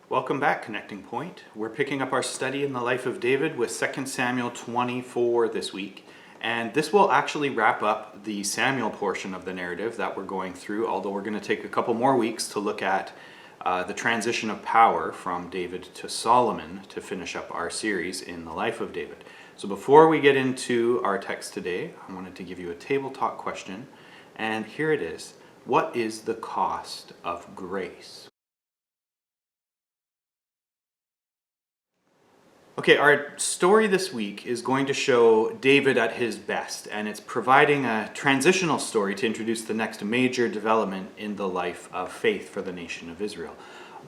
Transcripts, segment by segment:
Welcome back, Connecting Point. We're picking up our study in the life of David with 2 Samuel 24 this week. And this will actually wrap up the Samuel portion of the narrative that we're going through, although we're going to take a couple more weeks to look at the transition of power from David to Solomon to finish up our series in the life of David. So before we get into our text today, I wanted to give you a table talk question. And here it is. What is the cost of grace? Okay, our story this week is going to show David at his best, and it's providing a transitional story to introduce the next major development in the life of faith for the nation of Israel.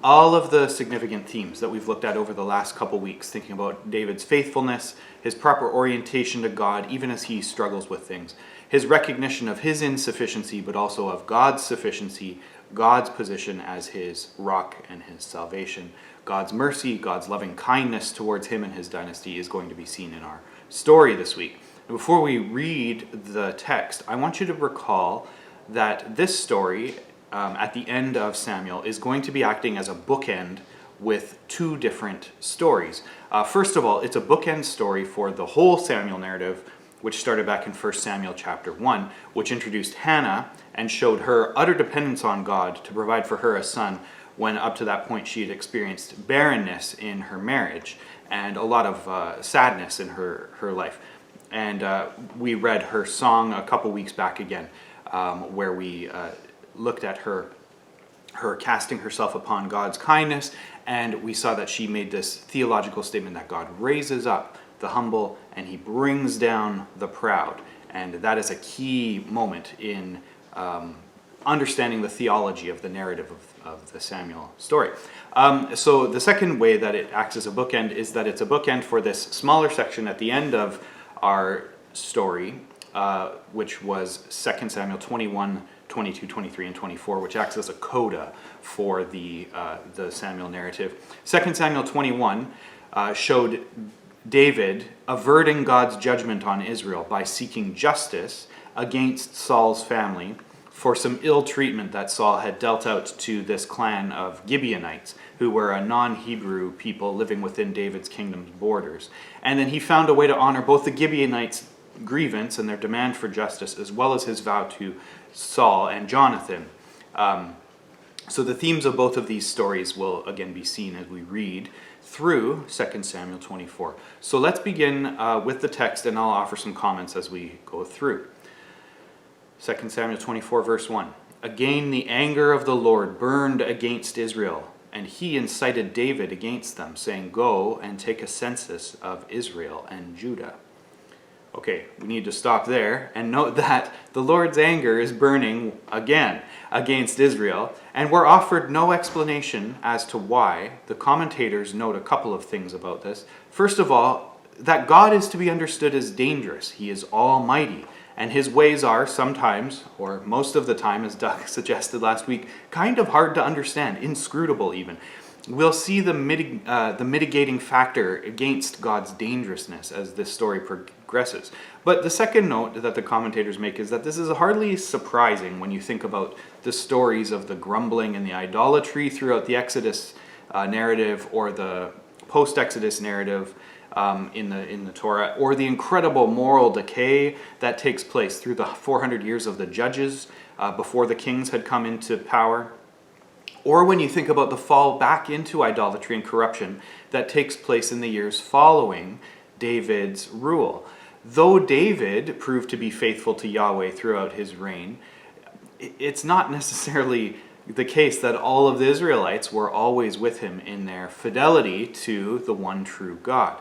All of the significant themes that we've looked at over the last couple weeks, thinking about David's faithfulness, his proper orientation to God, even as he struggles with things, his recognition of his insufficiency, but also of God's sufficiency, God's position as his rock and his salvation, God's mercy, God's loving kindness towards him and his dynasty is going to be seen in our story this week. And before we read the text, I want you to recall that this story at the end of Samuel is going to be acting as a bookend with two different stories. First of all, it's a bookend story for the whole Samuel narrative, which started back in 1 Samuel chapter 1, which introduced Hannah and showed her utter dependence on God to provide for her a son, when up to that point she had experienced barrenness in her marriage and a lot of sadness in her life. And we read her song a couple weeks back again, where we looked at her casting herself upon God's kindness, and we saw that she made this theological statement that God raises up the humble and he brings down the proud. And that is a key moment in understanding the theology of the narrative of the Samuel story. So the second way that it acts as a bookend is that it's a bookend for this smaller section at the end of our story, which was 2 Samuel 21, 22, 23, and 24, which acts as a coda for the Samuel narrative. 2 Samuel 21 showed David averting God's judgment on Israel by seeking justice against Saul's family for some ill treatment that Saul had dealt out to this clan of Gibeonites, who were a non-Hebrew people living within David's kingdom's borders. And then he found a way to honor both the Gibeonites' grievance and their demand for justice, as well as his vow to Saul and Jonathan. So the themes of both of these stories will again be seen as we read through 2 Samuel 24. So let's begin with the text, and I'll offer some comments as we go through. 2 Samuel 24, verse 1. Again the anger of the Lord burned against Israel, and he incited David against them, saying, Go and take a census of Israel and Judah. Okay, we need to stop there and note that the Lord's anger is burning again against Israel, and we're offered no explanation as to why. The commentators note a couple of things about this. First of all, that God is to be understood as dangerous. He is almighty. And his ways are sometimes, or most of the time, as Doug suggested last week, kind of hard to understand, inscrutable even. We'll see the mitigating factor against God's dangerousness as this story progresses. But the second note that the commentators make is that this is hardly surprising when you think about the stories of the grumbling and the idolatry throughout the Exodus narrative or the post-Exodus narrative in the Torah, or the incredible moral decay that takes place through the 400 years of the judges before the kings had come into power, or when you think about the fall back into idolatry and corruption that takes place in the years following David's rule. Though David proved to be faithful to Yahweh throughout his reign, it's not necessarily the case that all of the Israelites were always with him in their fidelity to the one true God.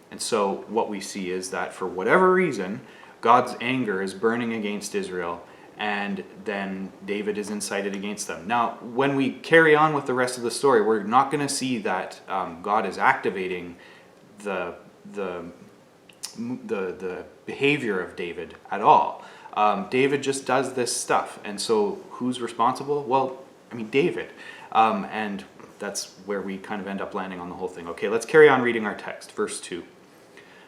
And so what we see is that for whatever reason, God's anger is burning against Israel, and then David is incited against them. Now, when we carry on with the rest of the story, we're not going to see that God is activating the behavior of David at all. David just does this stuff, and so who's responsible? Well, David. And that's where we kind of end up landing on the whole thing. Okay, let's carry on reading our text, verse 2.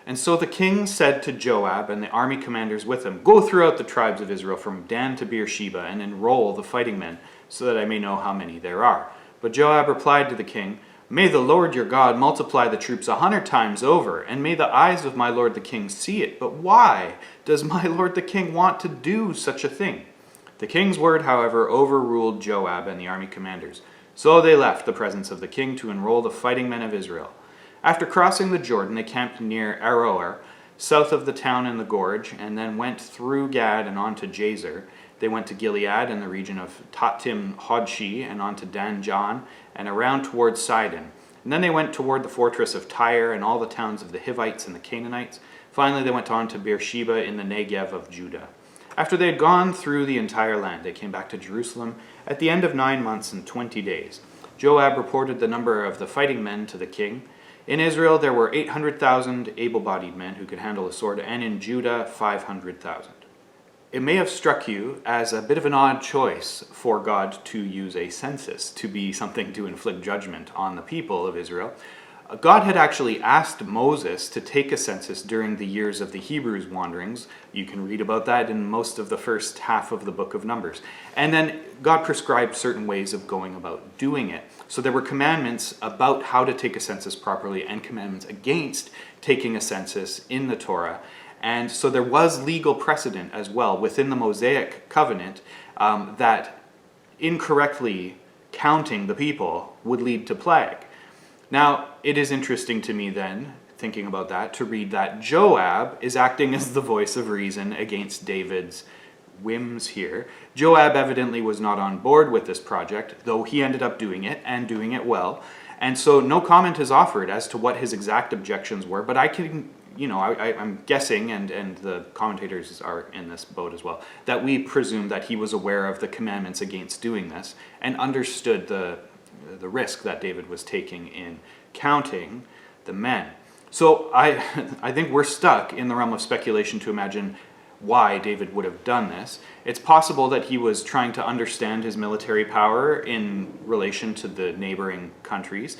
And so the king said to Joab and the army commanders with him, "Go throughout the tribes of Israel from Dan to Beersheba and enroll the fighting men, so that I may know how many there are." But Joab replied to the king, "May the Lord your God multiply the troops 100 times over, and may the eyes of my lord the king see it. But why does my lord the king want to do such a thing?" The king's word, however, overruled Joab and the army commanders. So they left the presence of the king to enroll the fighting men of Israel. After crossing the Jordan, they camped near Aroer, south of the town in the gorge, and then went through Gad and on to Jazer. They went to Gilead and the region of Tatim Hodshi and on to Dan Jan and around towards Sidon. And then they went toward the fortress of Tyre and all the towns of the Hivites and the Canaanites. Finally, they went on to Beersheba in the Negev of Judah. After they had gone through the entire land, they came back to Jerusalem at the end of 9 months and 20 days. Joab reported the number of the fighting men to the king. In Israel there were 800,000 able-bodied men who could handle a sword, and in Judah 500,000. It may have struck you as a bit of an odd choice for God to use a census to be something to inflict judgment on the people of Israel. God had actually asked Moses to take a census during the years of the Hebrews' wanderings. You can read about that in most of the first half of the book of Numbers. And then God prescribed certain ways of going about doing it. So there were commandments about how to take a census properly and commandments against taking a census in the Torah. And so there was legal precedent as well within the Mosaic covenant that incorrectly counting the people would lead to plague. Now, it is interesting to me then, thinking about that, to read that Joab is acting as the voice of reason against David's whims here. Joab evidently was not on board with this project, though he ended up doing it and doing it well. And so no comment is offered as to what his exact objections were, but I can, I'm guessing, and the commentators are in this boat as well, that we presume that he was aware of the commandments against doing this and understood the risk that David was taking in counting the men. So I think we're stuck in the realm of speculation to imagine why David would have done this. It's possible that he was trying to understand his military power in relation to the neighboring countries.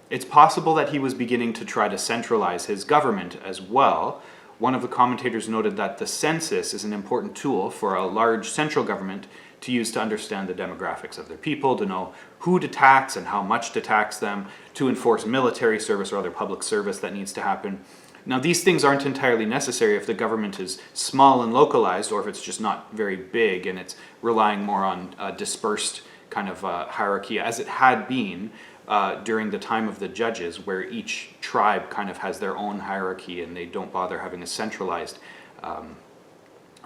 It's possible that he was beginning to try to centralize his government as well. One of the commentators noted that the census is an important tool for a large central government to use to understand the demographics of their people, to know who to tax and how much to tax them, to enforce military service or other public service that needs to happen. Now, these things aren't entirely necessary if the government is small and localized, or if it's just not very big and it's relying more on dispersed kind of hierarchy, as it had been during the time of the judges, where each tribe kind of has their own hierarchy and they don't bother having a centralized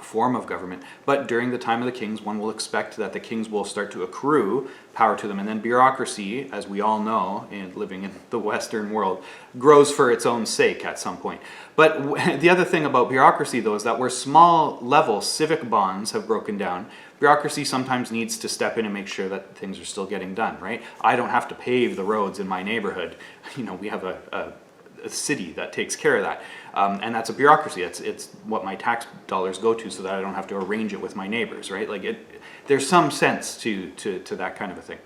form of government. But during the time of the kings, one will expect that the kings will start to accrue power to them, and then bureaucracy, as we all know, living in the Western world, grows for its own sake at some point. But the other thing about bureaucracy, though, is that where small level civic bonds have broken down, bureaucracy sometimes needs to step in and make sure that things are still getting done, right? I don't have to pave the roads in my neighborhood. We have a city that takes care of that. And that's a bureaucracy. It's what my tax dollars go to, so that I don't have to arrange it with my neighbors, right? There's some sense to that kind of a thing.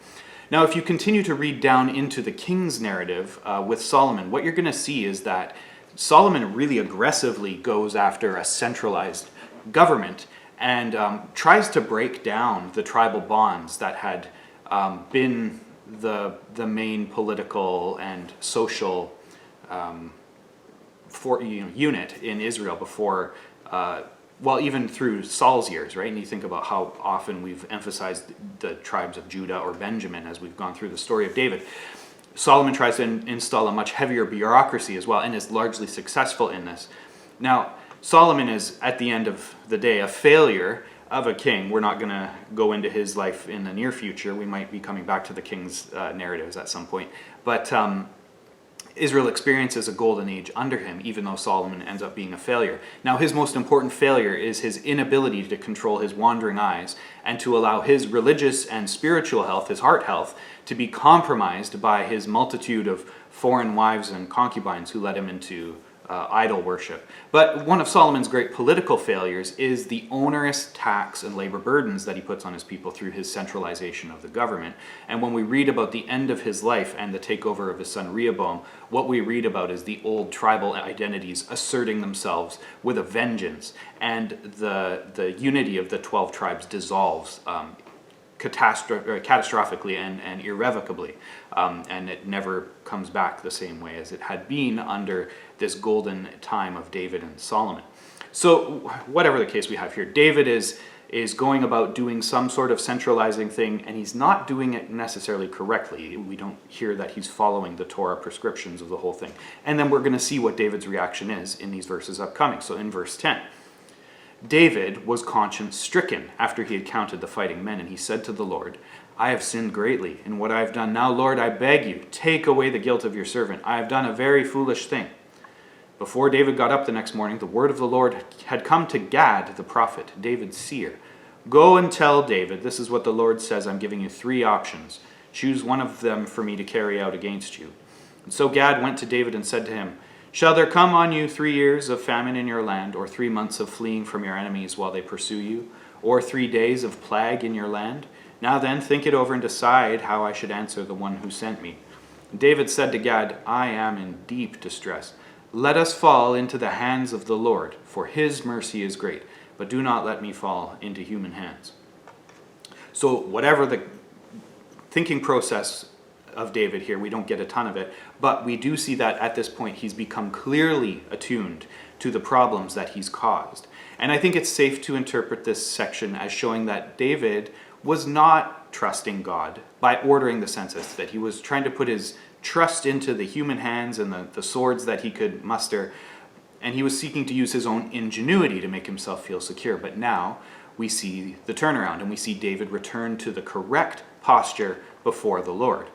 Now, if you continue to read down into the king's narrative with Solomon, what you're going to see is that Solomon really aggressively goes after a centralized government and tries to break down the tribal bonds that had been the main political and social unit in Israel before, even through Saul's years, right? And you think about how often we've emphasized the tribes of Judah or Benjamin as we've gone through the story of David. Solomon tries to install a much heavier bureaucracy as well, and is largely successful in this. Now, Solomon is, at the end of the day, a failure of a king. We're not going to go into his life in the near future. We might be coming back to the king's narratives at some point. But Israel experiences a golden age under him, even though Solomon ends up being a failure. Now, his most important failure is his inability to control his wandering eyes and to allow his religious and spiritual health, his heart health, to be compromised by his multitude of foreign wives and concubines who led him into idol worship. But one of Solomon's great political failures is the onerous tax and labor burdens that he puts on his people through his centralization of the government. And when we read about the end of his life and the takeover of his son Rehoboam, what we read about is the old tribal identities asserting themselves with a vengeance, and the unity of the 12 tribes dissolves catastrophically and irrevocably, and it never comes back the same way as it had been under this golden time of David and Solomon. So whatever the case we have here, David is going about doing some sort of centralizing thing, and he's not doing it necessarily correctly. We don't hear that he's following the Torah prescriptions of the whole thing. And then we're going to see what David's reaction is in these verses upcoming. So in verse 10, David was conscience-stricken after he had counted the fighting men, and he said to the Lord, I have sinned greatly in what I have done. Now, Lord, I beg you, take away the guilt of your servant. I have done a very foolish thing. Before David got up the next morning, the word of the Lord had come to Gad the prophet, David's seer. Go and tell David, this is what the Lord says, I'm giving you 3 options. Choose one of them for me to carry out against you. And so Gad went to David and said to him, Shall there come on you 3 years of famine in your land, or 3 months of fleeing from your enemies while they pursue you, or 3 days of plague in your land? Now then, think it over and decide how I should answer the one who sent me. And David said to Gad, I am in deep distress. Let us fall into the hands of the Lord, for his mercy is great, but do not let me fall into human hands. So whatever the thinking process of David here, we don't get a ton of it, but we do see that at this point he's become clearly attuned to the problems that he's caused. And I think it's safe to interpret this section as showing that David was not trusting God by ordering the census, that he was trying to put his trust into the human hands and the swords that he could muster, and he was seeking to use his own ingenuity to make himself feel secure. But now we see the turnaround, and we see David return to the correct posture before the Lord.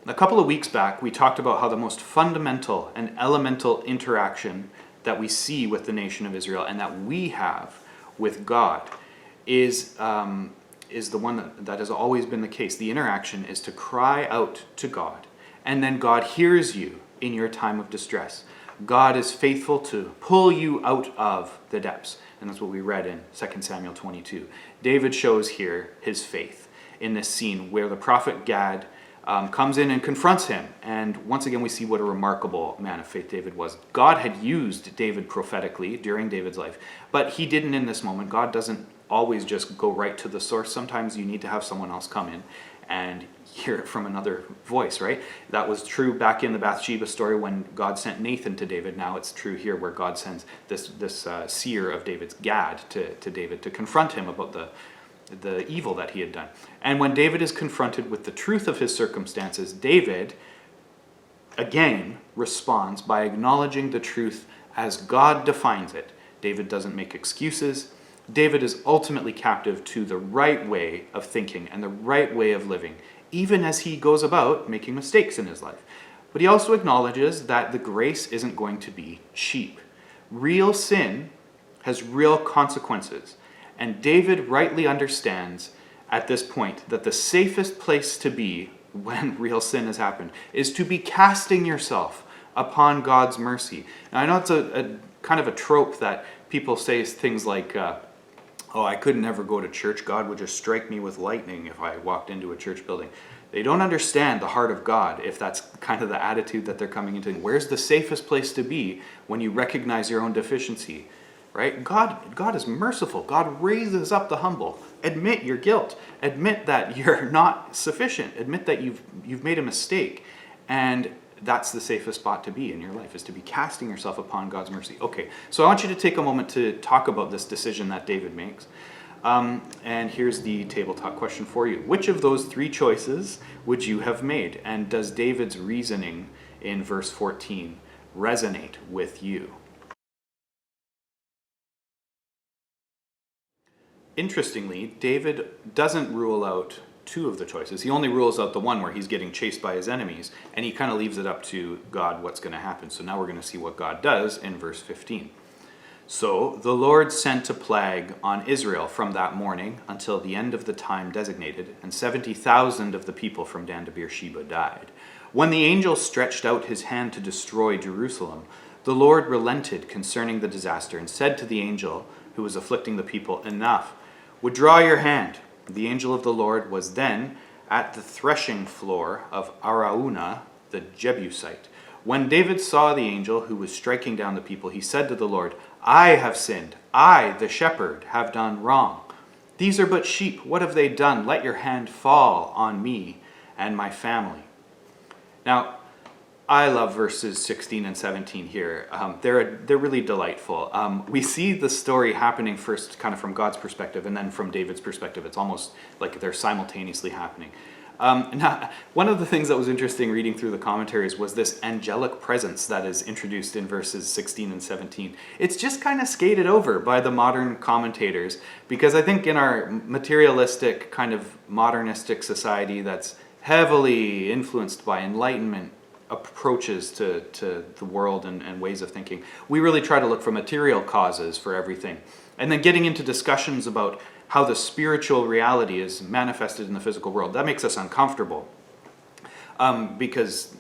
A couple of weeks back, we talked about how the most fundamental and elemental interaction that we see with the nation of Israel and that we have with God is the one that has always been the case. The interaction is to cry out to God, and then God hears you in your time of distress. God is faithful to pull you out of the depths, and that's what we read in 2 Samuel 22. David shows here his faith in this scene where the prophet Gad comes in and confronts him. And once again, we see what a remarkable man of faith David was. God had used David prophetically during David's life, but he didn't in this moment. God doesn't always just go right to the source. Sometimes you need to have someone else come in and hear it from another voice, right? That was true back in the Bathsheba story when God sent Nathan to David. Now it's true here where God sends this seer of David's, Gad, to David to confront him about the evil that he had done. And when David is confronted with the truth of his circumstances, David again responds by acknowledging the truth as God defines it. David doesn't make excuses. David is ultimately captive to the right way of thinking and the right way of living, even as he goes about making mistakes in his life. But he also acknowledges that the grace isn't going to be cheap. Real sin has real consequences. And David rightly understands at this point that the safest place to be when real sin has happened is to be casting yourself upon God's mercy. Now, I know it's a kind of a trope that people say things like, oh, I could never go to church. God would just strike me with lightning if I walked into a church building. They don't understand the heart of God if that's kind of the attitude that they're coming into. Where's the safest place to be when you recognize your own deficiency? Right? God is merciful. God raises up the humble. Admit your guilt. Admit that you're not sufficient. Admit that you've made a mistake. And that's the safest spot to be in your life, is to be casting yourself upon God's mercy. Okay, so I want you to take a moment to talk about this decision that David makes. And here's the table talk question for you. Which of those 3 choices would you have made? And does David's reasoning in verse 14 resonate with you? Interestingly, David doesn't rule out 2 of the choices. He only rules out the one where he's getting chased by his enemies, and he kind of leaves it up to God what's going to happen. So now we're going to see what God does in verse 15. So the Lord sent a plague on Israel from that morning until the end of the time designated, and 70,000 of the people from Dan to Beersheba died. When the angel stretched out his hand to destroy Jerusalem, The Lord relented concerning the disaster and said to the angel who was afflicting the people, "Enough. Withdraw your hand." The angel of the Lord was then at the threshing floor of Araunah the Jebusite. When David saw the angel who was striking down the people, he said to the Lord, "I have sinned. I, the shepherd, have done wrong. These are but sheep. What have they done? Let your hand fall on me and my family." Now, I love verses 16 and 17 here. They're really delightful. We see the story happening first kind of from God's perspective and then from David's perspective. It's almost like they're simultaneously happening. Now, one of the things that was interesting reading through the commentaries was this angelic presence that is introduced in verses 16 and 17. It's just kind of skated over by the modern commentators because I think in our materialistic kind of modernistic society that's heavily influenced by Enlightenment approaches to the world and ways of thinking, we really try to look for material causes for everything. And then getting into discussions about how the spiritual reality is manifested in the physical world, that makes us uncomfortable. Because,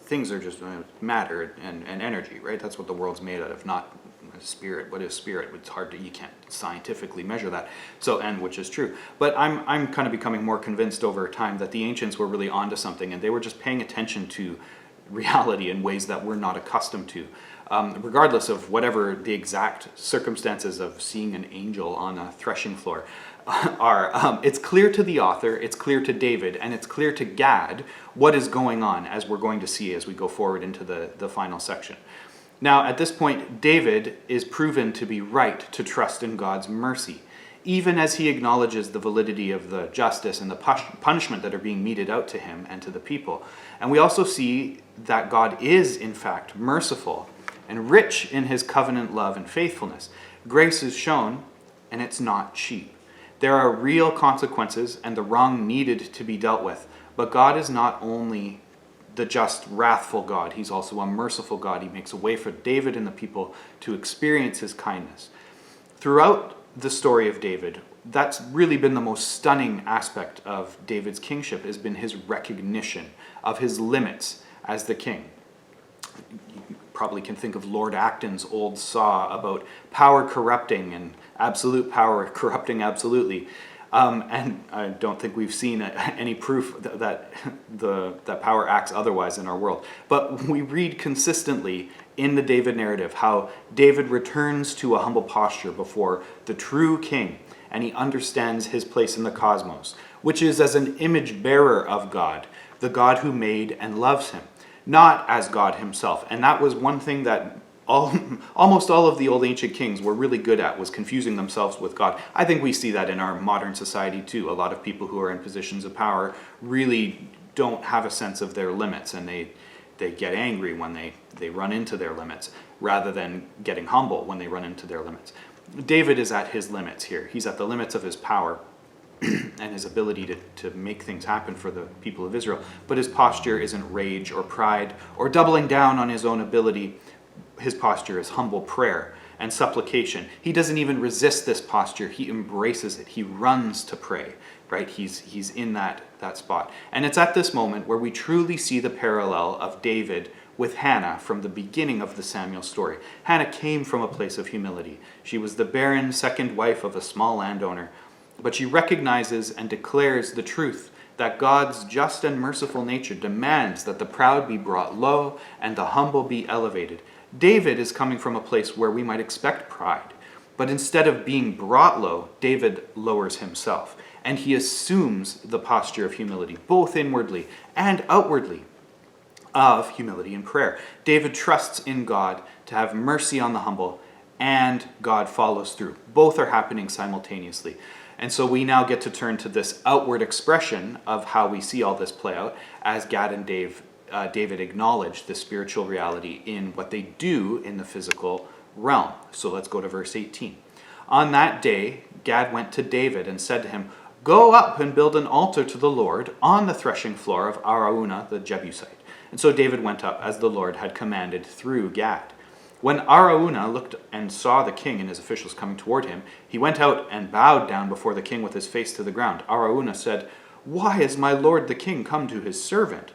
things are just matter and energy, right? That's what the world's made out of, not spirit. What is spirit? It's hard to, you can't scientifically measure that. So, and which is true. But I'm kind of becoming more convinced over time that the ancients were really onto something, and they were just paying attention to reality in ways that we're not accustomed to. Regardless of whatever the exact circumstances of seeing an angel on a threshing floor are, it's clear to the author, it's clear to David, and it's clear to Gad what is going on, as we're going to see as we go forward into the final section. Now, at this point, David is proven to be right to trust in God's mercy, even as he acknowledges the validity of the justice and the punishment that are being meted out to him and to the people. And we also see that God is, in fact, merciful and rich in his covenant love and faithfulness. Grace is shown, and it's not cheap. There are real consequences, and the wrong needed to be dealt with. But God is not only the just, wrathful God, he's also a merciful God. He makes a way for David and the people to experience his kindness. Throughout the story of David, that's really been the most stunning aspect of David's kingship, has been his recognition of his limits as the king. You probably can think of Lord Acton's old saw about power corrupting and absolute power corrupting absolutely. And I don't think we've seen any proof that power acts otherwise in our world. But we read consistently in the David narrative how David returns to a humble posture before the true king, and he understands his place in the cosmos, which is as an image bearer of God, the God who made and loves him, not as God himself. And that was one thing that almost all of the old ancient kings were really good at, was confusing themselves with God. I think we see that in our modern society too. A lot of people who are in positions of power really don't have a sense of their limits, and they get angry when they run into their limits, rather than getting humble when they run into their limits. David is at his limits here. He's at the limits of his power and his ability to make things happen for the people of Israel. But his posture isn't rage or pride or doubling down on his own ability. His posture is humble prayer and supplication. He doesn't even resist this posture. He embraces it. He runs to pray, right? He's in that spot. And it's at this moment where we truly see the parallel of David with Hannah from the beginning of the Samuel story. Hannah came from a place of humility. She was the barren second wife of a small landowner, but she recognizes and declares the truth that God's just and merciful nature demands that the proud be brought low and the humble be elevated. David is coming from a place where we might expect pride, but instead of being brought low, David lowers himself, and he assumes the posture of humility, both inwardly and outwardly, of humility and prayer. David trusts in God to have mercy on the humble, and God follows through. Both are happening simultaneously. And so we now get to turn to this outward expression of how we see all this play out as Gad and David acknowledge the spiritual reality in what they do in the physical realm. So let's go to verse 18. On that day, Gad went to David and said to him, "Go up and build an altar to the Lord on the threshing floor of Araunah the Jebusite." And so David went up as the Lord had commanded through Gad. When Araunah looked and saw the king and his officials coming toward him, he went out and bowed down before the king with his face to the ground. Araunah said, "Why has my lord the king come to his servant?"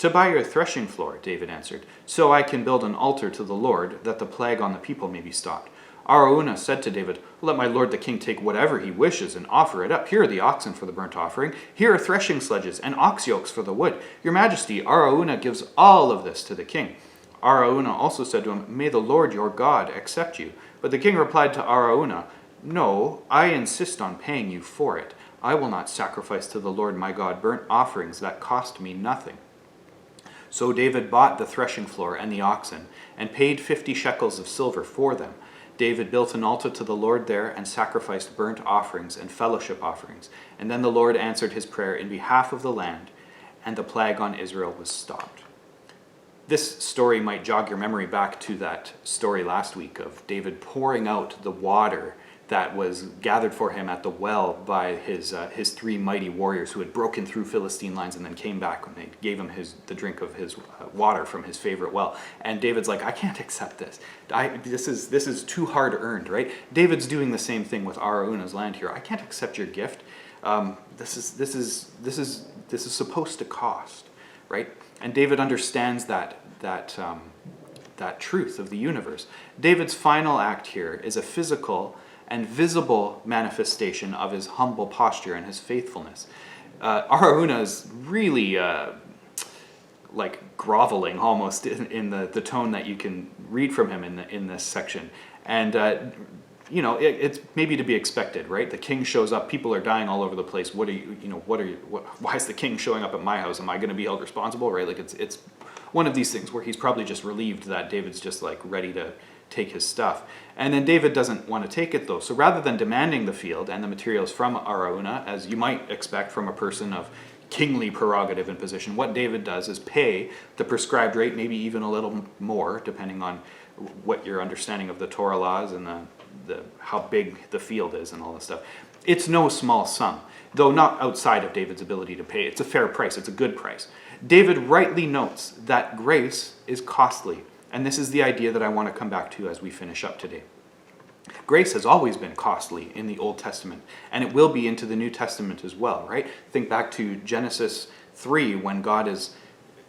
"To buy your threshing floor," David answered, "so I can build an altar to the Lord, that the plague on the people may be stopped." Araunah said to David, "Let my lord the king take whatever he wishes and offer it up. Here are the oxen for the burnt offering. Here are threshing sledges and ox yokes for the wood. Your majesty, Araunah gives all of this to the king." Araunah also said to him, "May the Lord your God accept you." But the king replied to Araunah, "No, I insist on paying you for it. I will not sacrifice to the Lord my God burnt offerings that cost me nothing." So David bought the threshing floor and the oxen, and paid 50 shekels of silver for them. David built an altar to the Lord there and sacrificed burnt offerings and fellowship offerings. And then the Lord answered his prayer in behalf of the land, and the plague on Israel was stopped. This story might jog your memory back to that story last week of David pouring out the water that was gathered for him at the well by his 3 mighty warriors who had broken through Philistine lines and then came back when they gave him the drink of his water from his favorite well. And David's like, "I can't accept this. This is too hard earned," right? David's doing the same thing with Araunah's land here. "I can't accept your gift. This is supposed to cost," right? And David understands that truth of the universe. David's final act here is a physical and visible manifestation of his humble posture and his faithfulness. Araunah is really like groveling almost in the tone that you can read from him in this section. And it's maybe to be expected, right? The king shows up, people are dying all over the place. Why is the king showing up at my house? Am I going to be held responsible, right? Like it's one of these things where he's probably just relieved that David's just like ready to take his stuff. And then David doesn't want to take it though. So rather than demanding the field and the materials from Araunah, as you might expect from a person of kingly prerogative and position, what David does is pay the prescribed rate, maybe even a little more, depending on what your understanding of the Torah laws and the how big the field is and all this stuff. It's no small sum, though not outside of David's ability to pay. It's a fair price. It's a good price. David rightly notes that grace is costly. And this is the idea that I want to come back to as we finish up today. Grace has always been costly in the Old Testament, and it will be into the New Testament as well, right? Think back to Genesis 3 when God is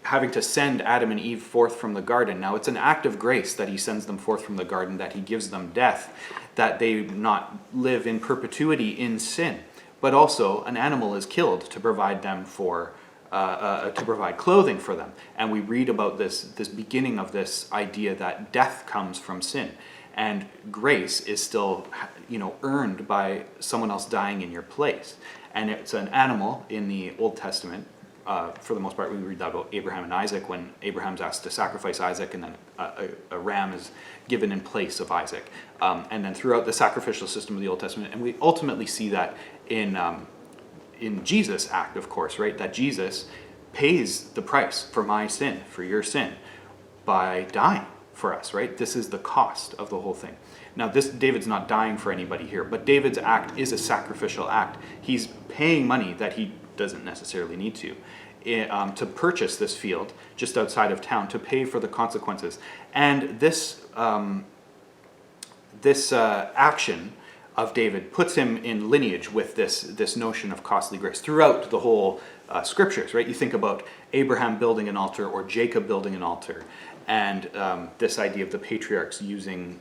having to send Adam and Eve forth from the garden. Now, it's an act of grace that he sends them forth from the garden, that he gives them death, that they not live in perpetuity in sin. But also, an animal is killed to provide them to provide clothing for them. And we read about this beginning of this idea that death comes from sin. And grace is still, earned by someone else dying in your place. And it's an animal in the Old Testament. For the most part, we read that about Abraham and Isaac when Abraham's asked to sacrifice Isaac, and then a ram is given in place of Isaac. And then throughout the sacrificial system of the Old Testament, and we ultimately see that in Jesus' act, of course, right? That Jesus pays the price for my sin, for your sin, by dying for us, right? This is the cost of the whole thing. Now, David's not dying for anybody here, but David's act is a sacrificial act. He's paying money that he doesn't necessarily need to purchase this field just outside of town, to pay for the consequences. And this action of David puts him in lineage with this notion of costly grace throughout the whole scriptures, right? You think about Abraham building an altar or Jacob building an altar, and this idea of the patriarchs using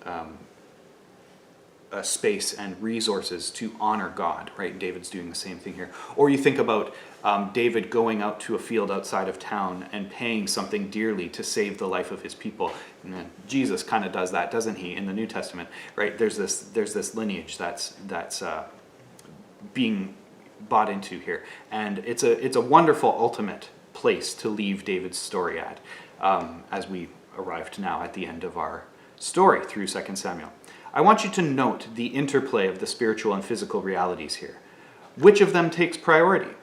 space and resources to honor God, right? David's doing the same thing here. Or you think about David going out to a field outside of town and paying something dearly to save the life of his people. And Jesus kind of does that, doesn't he, in the New Testament, right? There's this lineage that's being bought into here, and it's a wonderful ultimate place to leave David's story at, as we arrived now at the end of our story through 2 Samuel. I want you to note the interplay of the spiritual and physical realities here. Which of them takes priority?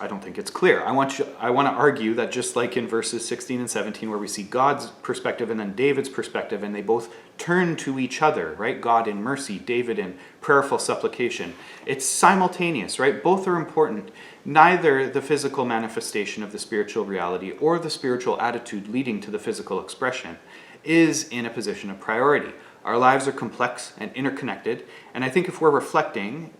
I don't think it's clear. I want to argue that just like in verses 16 and 17, where we see God's perspective and then David's perspective, and they both turn to each other, right? God in mercy, David in prayerful supplication. It's simultaneous, right? Both are important. Neither the physical manifestation of the spiritual reality or the spiritual attitude leading to the physical expression is in a position of priority. Our lives are complex and interconnected, and I think if we're reflecting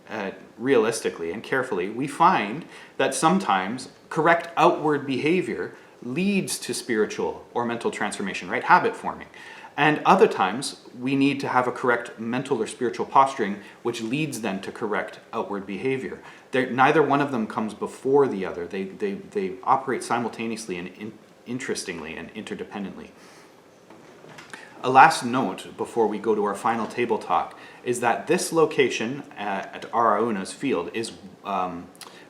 realistically and carefully, we find that sometimes correct outward behavior leads to spiritual or mental transformation, right? Habit forming. And other times, we need to have a correct mental or spiritual posturing, which leads then to correct outward behavior. Neither one of them comes before the other. They operate simultaneously and interestingly and interdependently. A last note before we go to our final table talk is that this location at Araúna's field is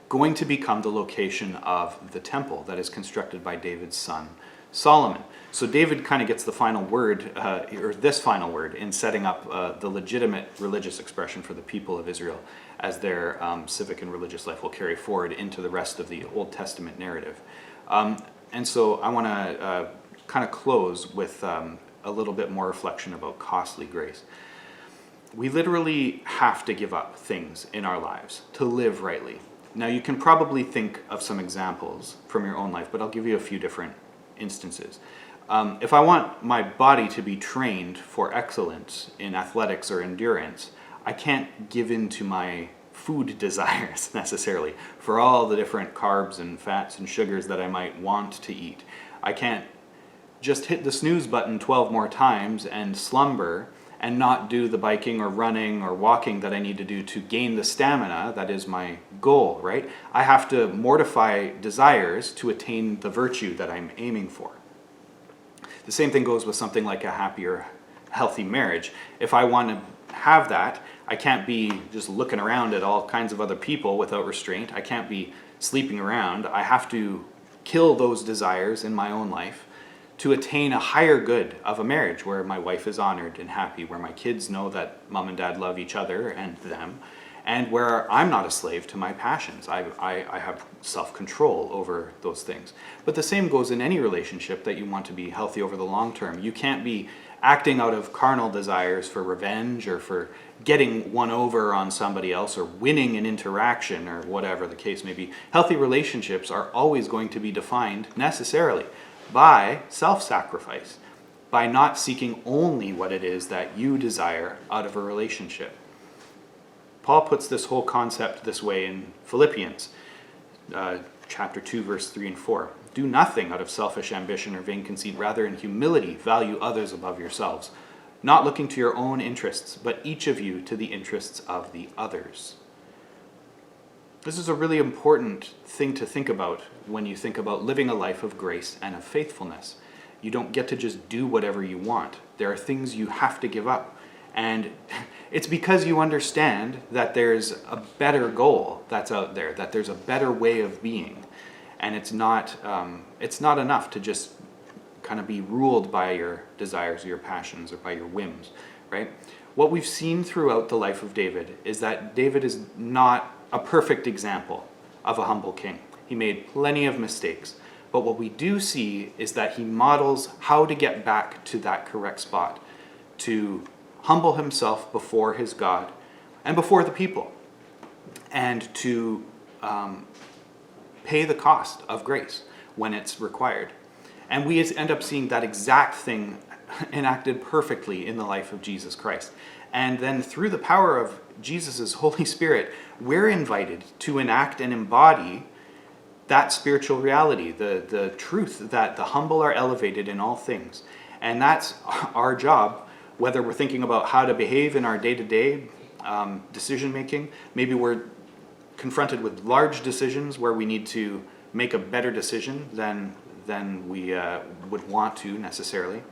going to become the location of the temple that is constructed by David's son, Solomon. So David kind of gets the final word, or this final word, in setting up the legitimate religious expression for the people of Israel as their civic and religious life will carry forward into the rest of the Old Testament narrative. And so I want to kind of close with a little bit more reflection about costly grace. We literally have to give up things in our lives to live rightly. Now, you can probably think of some examples from your own life, but I'll give you a few different instances. If I want my body to be trained for excellence in athletics or endurance, I can't give in to my food desires necessarily for all the different carbs and fats and sugars that I might want to eat. I can't just hit the snooze button 12 more times and slumber and not do the biking or running or walking that I need to do to gain the stamina that is my goal, right? I have to mortify desires to attain the virtue that I'm aiming for. The same thing goes with something like a happier, healthy marriage. If I want to have that, I can't be just looking around at all kinds of other people without restraint. I can't be sleeping around. I have to kill those desires in my own life to attain a higher good of a marriage where my wife is honored and happy, where my kids know that mom and dad love each other and them, and where I'm not a slave to my passions. I have self-control over those things. But the same goes in any relationship that you want to be healthy over the long term. You can't be acting out of carnal desires for revenge or for getting one over on somebody else or winning an interaction or whatever the case may be. Healthy relationships are always going to be defined necessarily by self-sacrifice, by not seeking only what it is that you desire out of a relationship. Paul puts this whole concept this way in Philippians chapter 2, verse 3 and 4. Do nothing out of selfish ambition or vain conceit, rather in humility value others above yourselves, not looking to your own interests, but each of you to the interests of the others. This is a really important thing to think about when you think about living a life of grace and of faithfulness. You don't get to just do whatever you want. There are things you have to give up. And it's because you understand that there's a better goal that's out there, that there's a better way of being. And it's not enough to just kind of be ruled by your desires or your passions or by your whims, right? What we've seen throughout the life of David is that David is not a perfect example of a humble king. He made plenty of mistakes. But what we do see is that he models how to get back to that correct spot, to humble himself before his God and before the people, and to pay the cost of grace when it's required. And we end up seeing that exact thing enacted perfectly in the life of Jesus Christ. And then through the power of Jesus' Holy Spirit, we're invited to enact and embody that spiritual reality, the truth that the humble are elevated in all things. And that's our job, whether we're thinking about how to behave in our day-to-day decision making. Maybe we're confronted with large decisions where we need to make a better decision than we would want to necessarily.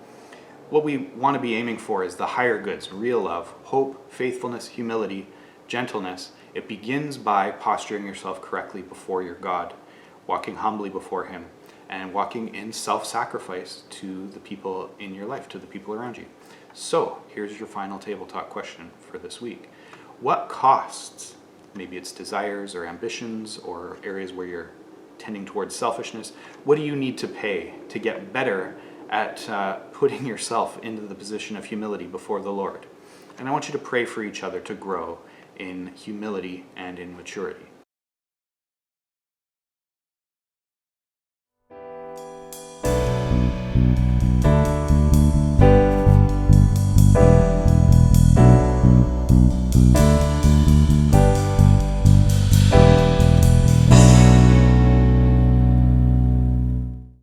What we want to be aiming for is the higher goods: real love, hope, faithfulness, humility, gentleness. It begins by posturing yourself correctly before your God, walking humbly before him, and walking in self-sacrifice to the people in your life, to the people around you. So, here's your final table talk question for this week. What costs, maybe it's desires or ambitions or areas where you're tending towards selfishness, what do you need to pay to get better at putting yourself into the position of humility before the Lord? And I want you to pray for each other to grow in humility and in maturity.